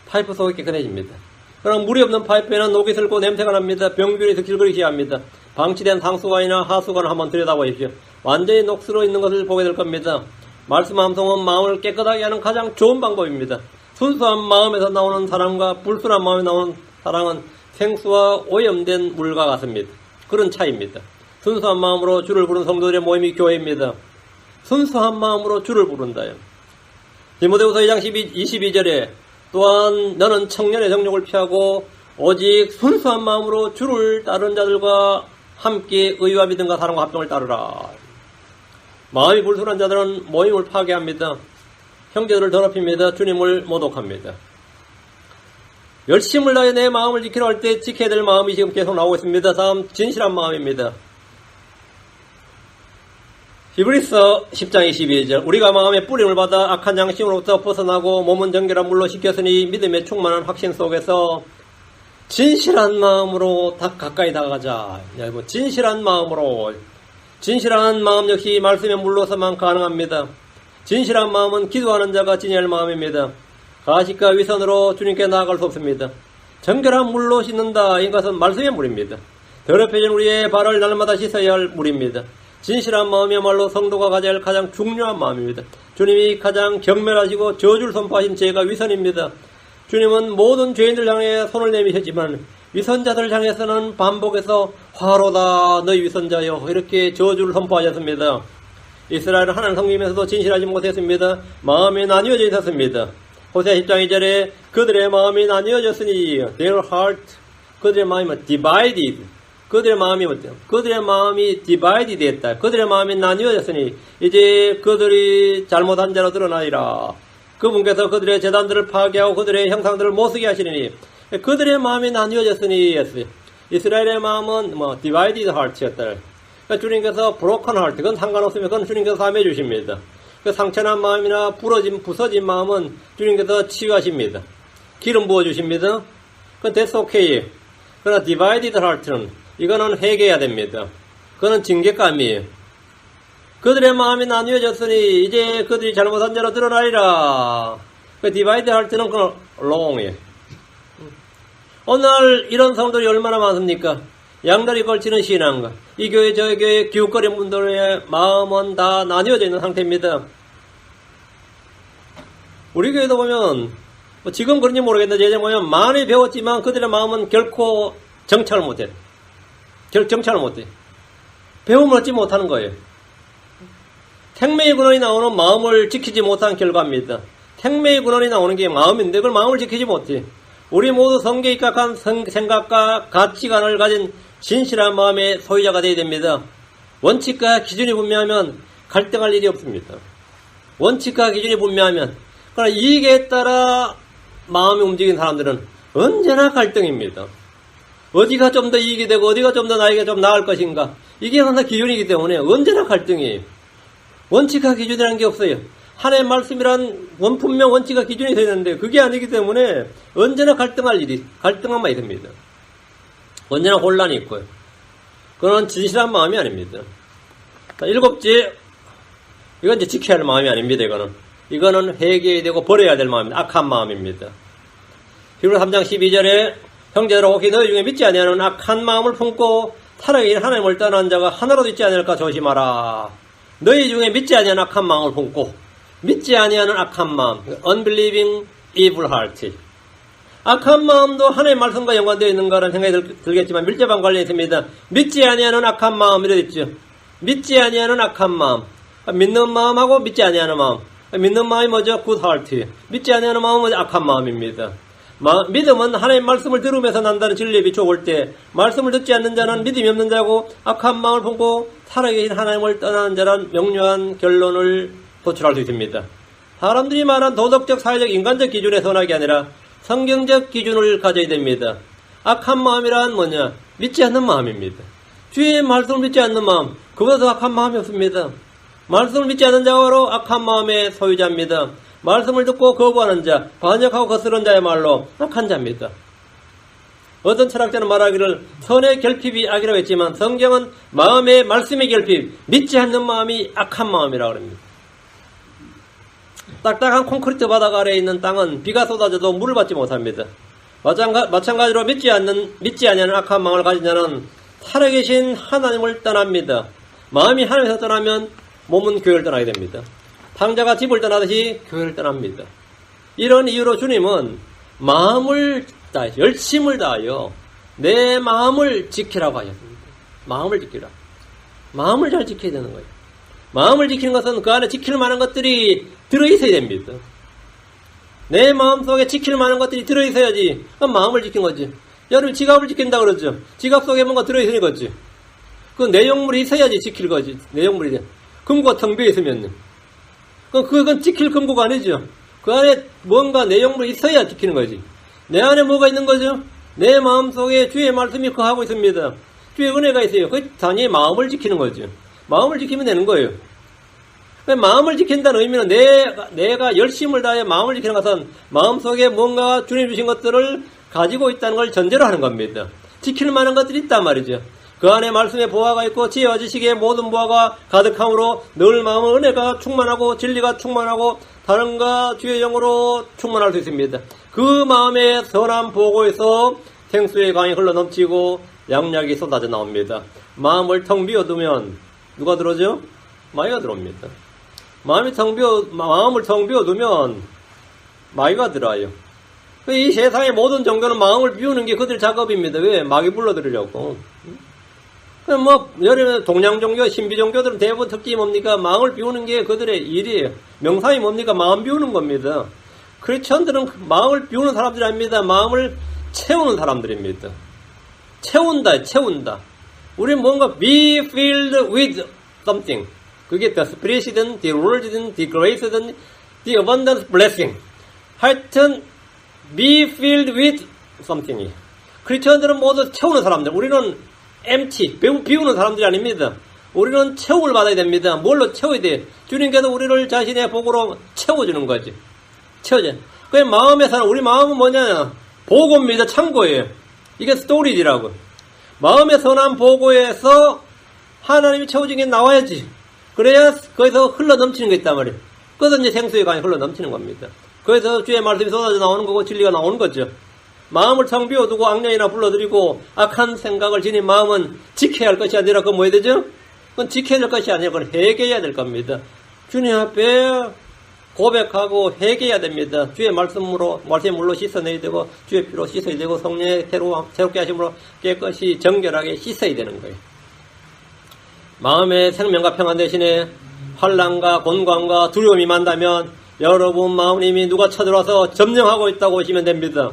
파이프 속이 깨끗해집니다. 그러나 물이 없는 파이프에는 녹이 슬고 냄새가 납니다. 병균에서 길거리셔야 합니다. 방치된 상수관이나 하수관을 한번 들여다보십시오. 완전히 녹슬어 있는 것을 보게 될 겁니다. 말씀 함성은 마음을 깨끗하게 하는 가장 좋은 방법입니다. 순수한 마음에서 나오는 사랑과 불순한 마음에 나오는 사랑은 생수와 오염된 물과 같습니다. 그런 차이입니다. 순수한 마음으로 주를 부른 성도들의 모임이 교회입니다. 순수한 마음으로 주를 부른다요. 디모데후서 2장 22절에 또한 너는 청년의 정욕을 피하고 오직 순수한 마음으로 주를 따르는 자들과 함께 의와 믿음과 사랑과 합종을 따르라. 마음이 불순한 자들은 모임을 파괴합니다. 형제들을 더럽힙니다. 주님을 모독합니다. 열심을 다해 내 마음을 지키려 할 때 지켜야 될 마음이 지금 계속 나오고 있습니다. 다음 진실한 마음입니다. 히브리서 10장 22절 우리가 마음의 뿌림을 받아 악한 양심으로부터 벗어나고 몸은 정결한 물로 씻겼으니 믿음의 충만한 확신 속에서 진실한 마음으로 가까이 다가가자. 진실한 마음으로. 진실한 마음 역시 말씀의 물로서만 가능합니다. 진실한 마음은 기도하는 자가 지녀야 할 마음입니다. 가식과 위선으로 주님께 나아갈 수 없습니다. 정결한 물로 씻는다. 이것은 말씀의 물입니다. 더럽혀진 우리의 발을 날마다 씻어야 할 물입니다. 진실한 마음이야말로 성도가 가져야 할 가장 중요한 마음입니다. 주님이 가장 경멸하시고 저주를 선포하신 죄가 위선입니다. 주님은 모든 죄인들 향해 손을 내미셨지만 위선자들 향해서는 반복해서 화로다 너희 위선자여 이렇게 저주를 선포하셨습니다. 이스라엘은 하나님 섬기면서도 진실하지 못했습니다. 마음이 나뉘어져 있었습니다. 호세아 10장 2절에 그들의 마음이 나뉘어졌으니 their heart 그들의 마음이 divided 그들의 마음이 디바이드 됐다. 그들의 마음이 나뉘어졌으니 이제 그들이 잘못한 자로 드러나리라. 그분께서 그들의 재단들을 파괴하고 그들의 형상들을 못쓰게 하시리니 그들의 마음이 나뉘어졌으니 이스라엘의 마음은 디바이디드 하트였다. 그러니까 주님께서 브로큰 하트 그건 상관없으면 그건 주님께서 삼해 주십니다. 그 상처난 마음이나 부서진 마음은 주님께서 치유하십니다. 기름 부어 주십니다. 그건 that's okay. 그러나 디바이디드 하트는 이거는 회개해야 됩니다. 그거는 징계감이에요. 그들의 마음이 나뉘어졌으니 이제 그들이 잘못한 자로 드러나리라. 그 디바이드 할 때는 그건 롱이에요. 오늘 이런 사람들이 얼마나 많습니까? 양다리 걸치는 신앙과 이 교회 저 교회 기웃거리는 분들의 마음은 다 나뉘어져 있는 상태입니다. 우리 교회도 보면 지금 그런지 모르겠는데 예전에 보면 많이 배웠지만 그들의 마음은 결코 정착을 못해요. 정착을 못해. 배움을 얻지 못하는 거예요. 택매의 근원이 나오는 마음을 지키지 못한 결과입니다. 택매의 근원이 나오는 게 마음인데 그걸 마음을 지키지 못해. 우리 모두 성경에 입각한 생각과 가치관을 가진 진실한 마음의 소유자가 되어야 됩니다. 원칙과 기준이 분명하면 갈등할 일이 없습니다. 원칙과 기준이 분명하면 그러나 이익에 따라 마음이 움직이는 사람들은 언제나 갈등입니다. 어디가 좀 더 이익이 되고 어디가 좀 더 나에게 좀 나을 것인가 이게 항상 기준이기 때문에 언제나 갈등이에요. 원칙과 기준이라는 게 없어요. 하나님의 말씀이란 분명 원칙과 기준이 되어 있는데 그게 아니기 때문에 언제나 갈등함만 있습니다. 언제나 혼란이 있고요. 그건 진실한 마음이 아닙니다. 자, 일곱째, 이건 이제 지켜야 할 마음이 아닙니다. 이거는 회개해야 되고 버려야 될 마음입니다. 악한 마음입니다. 히브리서 3장 12절에 형제들아 혹시 너희 중에 믿지 아니하는 악한 마음을 품고 살아계신 하나님을 떠난 자가 하나라도 있지 않을까 조심하라. 너희 중에 믿지 아니하는 악한 마음을 품고 믿지 아니하는 악한 마음 unbelieving evil heart 악한 마음도 하나님의 말씀과 연관되어 있는가라는 생각이 들겠지만 밀접한 관련이 있습니다. 믿지 아니하는 악한 마음 이렇게 있죠. 믿지 아니하는 악한 마음 믿는 마음하고 믿지 아니하는 마음 믿는 마음이 뭐죠? good heart 믿지 아니하는 마음은 악한 마음입니다. 믿음은 하나님의 말씀을 들으면서 난다는 진리에 비춰볼 때 말씀을 듣지 않는 자는 믿음이 없는 자고 악한 마음을 품고 살아계신 하나님을 떠나는 자란 명료한 결론을 도출할 수 있습니다. 사람들이 말한 도덕적, 사회적, 인간적 기준에 선하게 아니라 성경적 기준을 가져야 됩니다. 악한 마음이란 뭐냐? 믿지 않는 마음입니다. 주의 말씀을 믿지 않는 마음, 그것도 악한 마음이 없습니다. 말씀을 믿지 않는 자가 바로 악한 마음의 소유자입니다. 말씀을 듣고 거부하는 자, 반역하고 거스른 자야말로 악한 자입니다. 어떤 철학자는 말하기를 선의 결핍이 악이라고 했지만 성경은 마음의 말씀의 결핍, 믿지 않는 마음이 악한 마음이라고 합니다. 딱딱한 콘크리트 바닥 아래에 있는 땅은 비가 쏟아져도 물을 받지 못합니다. 마찬가지로 믿지 아니하는 악한 마음을 가진 자는 살아계신 하나님을 떠납니다. 마음이 하나님에서 떠나면 몸은 교회를 떠나게 됩니다. 탕자가 집을 떠나듯이 교회를 떠납니다. 이런 이유로 주님은 열심을 다하여 내 마음을 지키라고 하셨습니다. 마음을 지키라. 마음을 잘 지켜야 되는 거예요. 마음을 지키는 것은 그 안에 지킬 만한 것들이 들어있어야 됩니다. 내 마음속에 지킬 만한 것들이 들어있어야지 그럼 마음을 지킨 거지. 여러분 지갑을 지킨다 그러죠. 지갑 속에 뭔가 들어있으니 거지. 그 내용물이 있어야지 지킬 거지. 내용물이 금고가 텅 비어 있으면 그건 지킬 금고가 아니죠. 그 안에 뭔가 내용물이 있어야 지키는 거지. 내 안에 뭐가 있는 거죠? 내 마음속에 주의 말씀이 거하고 있습니다. 주의 은혜가 있어요. 그 단위 마음을 지키는 거죠. 마음을 지키면 되는 거예요. 마음을 지킨다는 의미는 내가 열심을 다해 마음을 지키는 것은 마음속에 뭔가 주님 주신 것들을 가지고 있다는 걸 전제로 하는 겁니다. 지킬 만한 것들이 있단 말이죠. 그 안에 말씀의 보화가 있고 지혜와 지식의 모든 보화가 가득함으로 늘 마음은 은혜가 충만하고 진리가 충만하고 다른가 주의 영으로 충만할 수 있습니다. 그 마음의 선한 보고에서 생수의 강이 흘러넘치고 양약이 쏟아져 나옵니다. 마음을 텅 비워두면 누가 들어오죠? 마귀가 들어옵니다. 마음을 텅 비워두면 마귀가 들어와요. 이 세상의 모든 종교는 마음을 비우는 게 그들 작업입니다. 왜? 마귀 불러들이려고. 여러 동양 종교, 신비 종교들은 대부분 특징이 뭡니까? 마음을 비우는 게 그들의 일이에요. 명상이 뭡니까? 마음 비우는 겁니다. 크리스천들은 마음을 비우는 사람들이 아닙니다. 마음을 채우는 사람들입니다. 채운다. 우리는 뭔가 be filled with something. 그게 the spirit이든, the word이든, the grace든, the abundant blessing. 하여튼, be filled with something. 크리스천들은 모두 채우는 사람들. 우리는 empty, 비우는 사람들이 아닙니다. 우리는 채움을 받아야 됩니다. 뭘로 채워야 돼? 주님께서 우리를 자신의 복으로 채워주는 거지. 채워져. 그 마음에 사는, 우리 마음은 뭐냐? 보고입니다. 참고예요. 이게 스토리지라고. 마음의 선한 보고에서 하나님이 채워준 게 나와야지. 그래야 거기서 흘러 넘치는 게 있단 말이에요. 그래서 이제 생수의 강이 흘러 넘치는 겁니다. 그래서 주의 말씀이 쏟아져 나오는 거고 진리가 나오는 거죠. 마음을 텅 비워두고 악령이나 불러들이고 악한 생각을 지닌 마음은 지켜야 할 것이 아니라 그건 뭐 해야 되죠? 그건 지켜야 될 것이 아니라 그건 회개해야 될 겁니다. 주님 앞에 고백하고 회개해야 됩니다. 주의 말씀으로 씻어내야 되고 주의 피로 씻어야 되고 성령의 새롭게 하심으로 깨끗이 정결하게 씻어야 되는 거예요. 마음의 생명과 평안 대신에 환난과 곤광과 두려움이 만다면 여러분 마음은 이미 누가 쳐들어와서 점령하고 있다고 보시면 됩니다.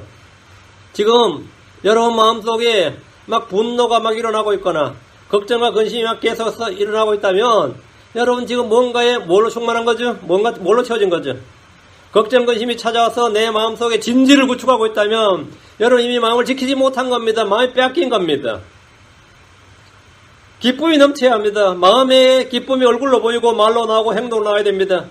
지금 여러분 마음속에 막 분노가 막 일어나고 있거나 걱정과 근심이 막 계속해서 일어나고 있다면 여러분 지금 뭘로 충만한 거죠? 뭘로 채워진 거죠? 걱정, 근심이 찾아와서 내 마음속에 진지를 구축하고 있다면 여러분 이미 마음을 지키지 못한 겁니다. 마음이 빼앗긴 겁니다. 기쁨이 넘쳐야 합니다. 마음의 기쁨이 얼굴로 보이고 말로 나오고 행동으로 나와야 됩니다.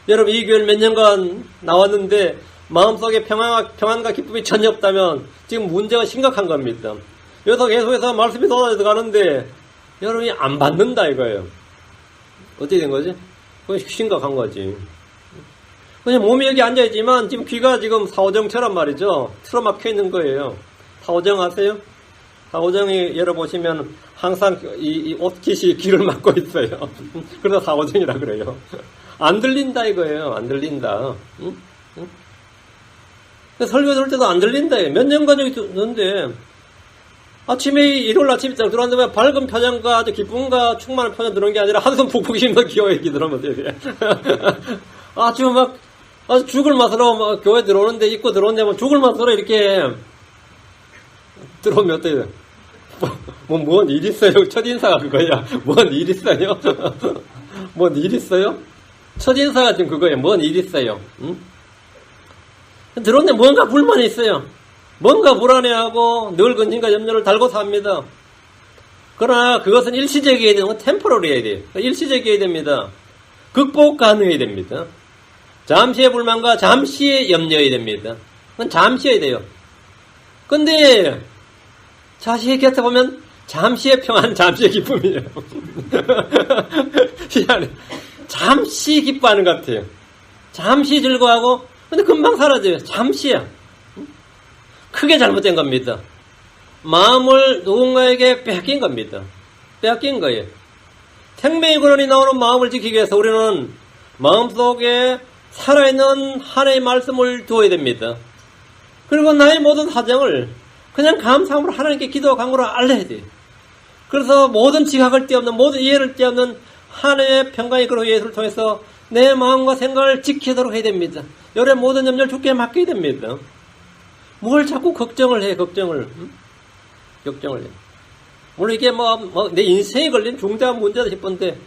여러분 이 교회를 몇 년간 나왔는데 마음속에 평안과 기쁨이 전혀 없다면 지금 문제가 심각한 겁니다. 여기서 계속해서 말씀이 쏟아져 가는데 여러분이 안 받는다 이거예요. 어떻게 된 거지? 그건 심각한 거지. 그냥 몸이 여기 앉아있지만 지금 귀가 지금 사오정처럼 말이죠. 틀어막혀 있는 거예요. 사오정 아세요? 사오정이 열어보시면 항상 이 옷깃이 귀를 막고 있어요. 그래서 사오정이라 그래요. 안 들린다 이거예요. 안 들린다. 응? 설교 들을 때도 안 들린다. 몇 년간 여기 듣는데 아침에 일요일 아침에 딱 들어왔는데 밝은 표정과 아주 기쁨과 충만한 표정 들어온 게 아니라 한숨 푹푹 쉬면서 기어에 들어오면서 아주 막 아주 죽을 맛으로 막 교회 들어오는데 입고 들어오는데 죽을 맛으로 이렇게 들어오면 어때요? 뭔 일 있어요? 첫인사가 그거야. 뭔 일 있어요? 뭔 일 있어요? 첫인사가 지금 그거예요. 뭔 일 있어요? 응? 들어오는데 뭔가 불만이 있어요. 뭔가 불안해하고 늘 근심과 염려를 달고 삽니다. 그러나 그것은 일시적이어야 되는 건 템포러리해야 돼요. 일시적이어야 됩니다. 극복 가능해야 됩니다. 잠시의 불만과 잠시의 염려해야 됩니다. 그건 잠시여야 돼요. 근데 자식의 곁에 보면 잠시의 평안, 잠시의 기쁨이에요. 희한해. 잠시 기뻐하는 것 같아요. 잠시 즐거워하고 근데 금방 사라져요. 잠시야. 크게 잘못된 겁니다. 마음을 누군가에게 빼앗긴 겁니다. 빼앗긴 거예요. 생명의 근원이 나오는 마음을 지키기 위해서 우리는 마음속에 살아있는 하나님의 말씀을 두어야 됩니다. 그리고 나의 모든 사정을 그냥 감사함으로 하나님께 기도와 간구로 알려야 돼요. 그래서 모든 지각을 떼없는 모든 이해를 떼없는 하나님의 평강의 그로 예수를 통해서 내 마음과 생각을 지키도록 해야 됩니다. 여러분의 모든 염려를 주께 맡겨야 됩니다. 뭘 자꾸 걱정을 해, 걱정을 해. 물론 이게 내 인생에 걸린 중대한 문제다 싶은데,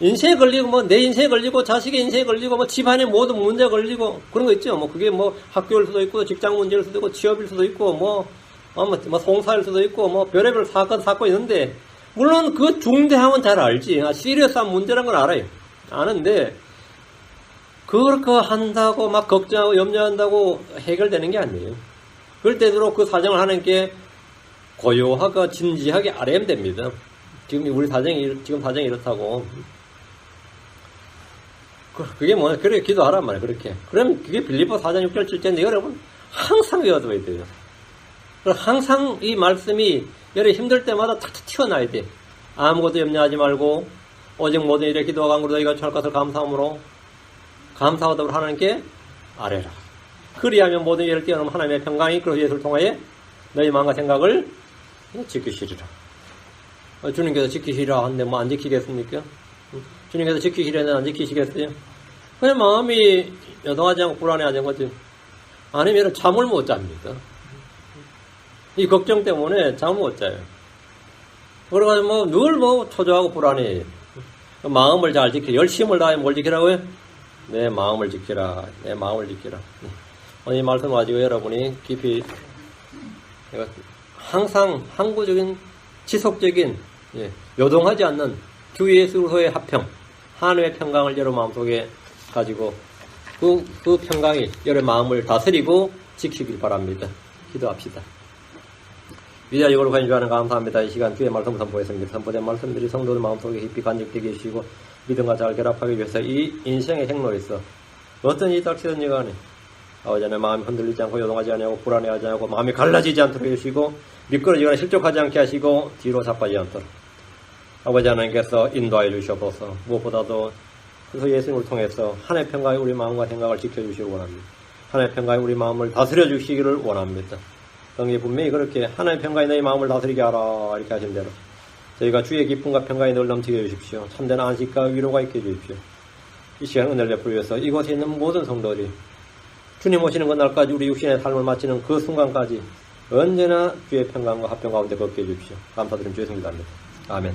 인생에 걸리고, 뭐, 내 인생에 걸리고, 자식의 인생에 걸리고, 뭐, 집안의 모든 문제 걸리고, 그런 거 있죠. 뭐, 그게 뭐, 학교일 수도 있고, 직장 문제일 수도 있고, 취업일 수도 있고, 뭐, 송사일 수도 있고, 뭐, 별의별 사건 있는데, 물론 그 중대함은 잘 알지. 시리어스한 문제란 건 알아요. 아는데, 그렇게 한다고 막 걱정하고 염려한다고 해결되는 게 아니에요. 그럴 때도록 그 사정을 하나님께 고요하고 진지하게 아뢰면 됩니다. 지금 우리 지금 사정이 이렇다고. 그게 뭐냐. 그래, 기도하란 말이에요. 그렇게. 그럼 그게 빌립보 4장 6절 7절인데 여러분, 항상 외워둬야 돼요. 항상 이 말씀이 여러분 힘들 때마다 탁탁 튀어나와야 돼. 아무것도 염려하지 말고, 오직 모든 일에 기도와 간구로 너희가 처할 것을 감사함으로, 감사하도록 하나님께 아뢰라. 그리하면 모든 일을 뛰어넘은 하나님의 평강이 그리스도 예수를 통하여 너희 마음과 생각을 지키시리라. 주님께서 지키시라 하는데 뭐 안 지키겠습니까? 주님께서 지키시려는 안 지키시겠어요? 그냥 마음이 여동하지 않고 불안해하는 거지. 아니면 잠을 못 잡니다. 이 걱정 때문에 잠을 못 자요. 그래가지고 늘 초조하고 불안해. 마음을 잘 지키, 열심을 다해 뭘 지키라고요? 내 마음을 지키라. 내 마음을 지키라. 이 말씀 가지고 여러분이 깊이 항상 항구적인 지속적인 요동하지 않는 주 예수로의 합평, 하나님의 평강을 여러분 마음속에 가지고 그 평강이 여러분 마음을 다스리고 지키길 바랍니다. 기도합시다. 위대하게 거룩하신 주 하나님 감사합니다. 이 시간 주의 말씀을 선포했습니다. 선포된 말씀들이 성도들 마음속에 깊이 간직되게 해주시고 믿음과 잘 결합하기 위해서 이 인생의 행로에서 어떤 일이 닥치든지 간에 아버지 하나님 마음이 흔들리지 않고 요동하지 않고 불안해하지 않고 마음이 갈라지지 않도록 해주시고 미끄러지거나 실족하지 않게 하시고 뒤로 자빠지지 않도록 아버지 하나님께서 인도하여 주시옵소서. 무엇보다도 그래서 예수님을 통해서 하나님의 평강이 우리 마음과 생각을 지켜주시기 원합니다. 하나님의 평강이 우리 마음을 다스려 주시기를 원합니다. 성경이 분명히 그렇게 하나님의 평강이 너희 마음을 다스리게 하라 이렇게 하신 대로 저희가 주의 기쁨과 평강이 늘 넘치게 해주십시오. 참된 안식과 위로가 있게 해주십시오. 이 시간 은혜를 베풀기 위해서 이곳에 있는 모든 성도들이 주님 오시는 그날까지 우리 육신의 삶을 마치는 그 순간까지 언제나 주의 평강과 합평 가운데 걷게 해주십시오. 감사드리며 주의 성기도합니다. 아멘.